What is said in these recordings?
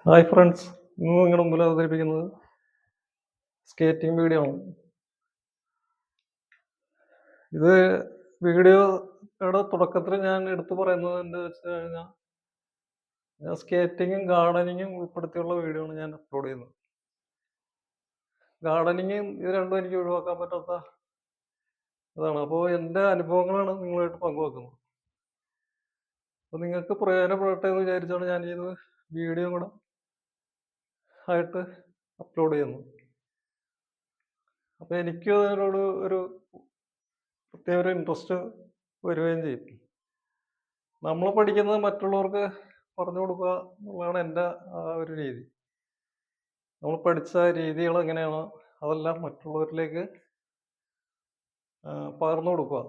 Hi friends, ഇന്ന് നിങ്ങളുടെ മുമ്പിൽ അവതരിപ്പിക്കുന്നത് സ്കേറ്റിംഗ് വീഡിയോ ആണ്. ഇത് വീഡിയോയുടെ തുടക്കത്തിൽ ഞാൻ എടുത്തു പറയുന്നത് എന്താ വെച്ച് കഴിഞ്ഞാൽ, ഞാൻ സ്കേറ്റിങ്ങും ഗാർഡനിങ്ങും ഉൾപ്പെടുത്തിയുള്ള വീഡിയോ ആണ് ഞാൻ അപ്ലോഡ് ചെയ്യുന്നത്. ഗാർഡനിങ്ങും ഇത് രണ്ടും എനിക്ക് ഒഴിവാക്കാൻ പറ്റാത്ത ഇതാണ്. അപ്പോൾ എൻ്റെ അനുഭവങ്ങളാണ് നിങ്ങളുമായിട്ട് പങ്കുവെക്കുന്നത്. അപ്പോൾ നിങ്ങൾക്ക് പ്രയോജനപ്പെടട്ടെ എന്ന് വിചാരിച്ചാണ് ഞാൻ ഇത് വീഡിയോ കൂടെ ആയിട്ട് അപ്ലോഡ് ചെയ്യുന്നത്. അപ്പോൾ എനിക്ക് അതിനോട് ഒരു പ്രത്യേക ഒരു ഇൻട്രസ്റ്റ് വരികയും ചെയ്യും. നമ്മൾ പഠിക്കുന്നത് മറ്റുള്ളവർക്ക് പറഞ്ഞു കൊടുക്കുക എന്നുള്ളതാണ് എൻ്റെ ഒരു രീതി. നമ്മൾ പഠിച്ച രീതികൾ എങ്ങനെയാണോ അതെല്ലാം മറ്റുള്ളവരിലേക്ക് പകർന്നു കൊടുക്കുക.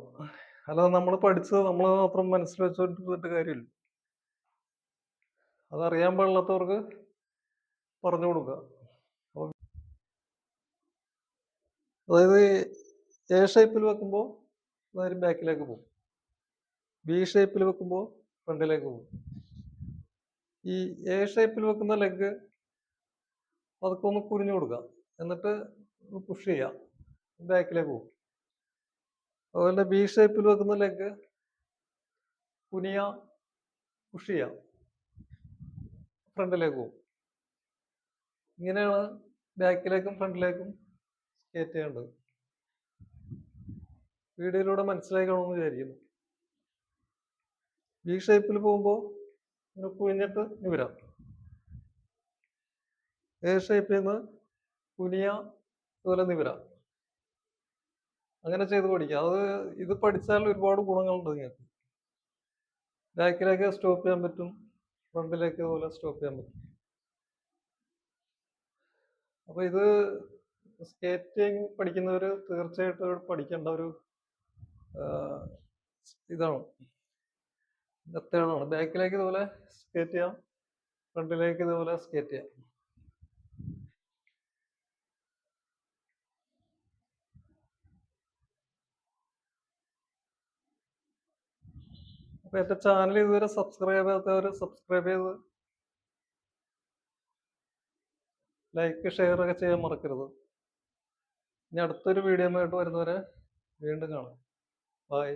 അല്ലാതെ നമ്മൾ പഠിച്ചത് നമ്മൾ മാത്രം മനസ്സിൽ വെച്ചുകൊണ്ടിരുന്നിട്ട് കാര്യമില്ല. അതറിയാൻ പാടില്ലാത്തവർക്ക് പറഞ്ഞു കൊടുക്കുക. അതായത് എ ഷേപ്പിൽ വെക്കുമ്പോൾ നേരെ ബാക്കിലേക്ക് പോകും. ബി ഷേപ്പിൽ വെക്കുമ്പോൾ ഫ്രണ്ടിലേക്ക് പോകും. ഈ എ ഷേപ്പിൽ വെക്കുന്ന ലെഗ് അതൊക്കെ ഒന്ന് കുനിഞ്ഞു കൊടുക്കുക. എന്നിട്ട് പുഷ് ചെയ്യുക, ബാക്കിലേക്ക് പോകും. അതുപോലെ ബി ഷേപ്പിൽ വെക്കുന്ന ലെഗ് കുനിയ, പുഷ് ചെയ്യുക, ഫ്രണ്ടിലേക്ക് പോകും. ഇങ്ങനെയാണ് ബാക്കിലേക്കും ഫ്രണ്ടിലേക്കും സ്കേറ്റ് ചെയ്യേണ്ടത്. വീഡിയോയിലൂടെ മനസ്സിലായി കാണുമെന്ന് വിചാരിക്കുന്നു. ബി ഷേപ്പിൽ പോകുമ്പോൾ ഇങ്ങനെ കുനിഞ്ഞിട്ട് നിവരാം. എ ഷേപ്പിൽ നിന്ന് കുനിയ, അതുപോലെ നിവരാം. അങ്ങനെ ചെയ്ത് പഠിക്കാം. ഇത് പഠിച്ചാൽ ഒരുപാട് ഗുണങ്ങളുണ്ട് നിങ്ങൾക്ക്. ബാക്കിലേക്ക് സ്റ്റോപ്പ് ചെയ്യാൻ പറ്റും, ഫ്രണ്ടിലേക്ക് അതുപോലെ സ്റ്റോപ്പ് ചെയ്യാൻ പറ്റും. അപ്പോൾ ഇത് സ്കേറ്റിംഗ് പഠിക്കുന്നവർ തീർച്ചയായിട്ടും പഠിക്കേണ്ട ഒരു ഇതാണ്, മെത്തേഡാണ്. ബാക്കിലേക്ക് ഇതുപോലെ സ്കേറ്റ് ചെയ്യാം, ഫ്രണ്ടിലേക്ക് ഇതുപോലെ സ്കേറ്റ് ചെയ്യാം. അപ്പോൾ എൻ്റെ ചാനൽ ഇതുവരെ സബ്സ്ക്രൈബ് ചെയ്യാത്തവർ സബ്സ്ക്രൈബ് ചെയ്ത് ലൈക്ക് ഷെയർ ഒക്കെ ചെയ്യാൻ മറക്കരുത്. ഇനി അടുത്തൊരു വീഡിയോ ആയിട്ട് വരുന്നവരെ വീണ്ടും കാണാം. ബൈ.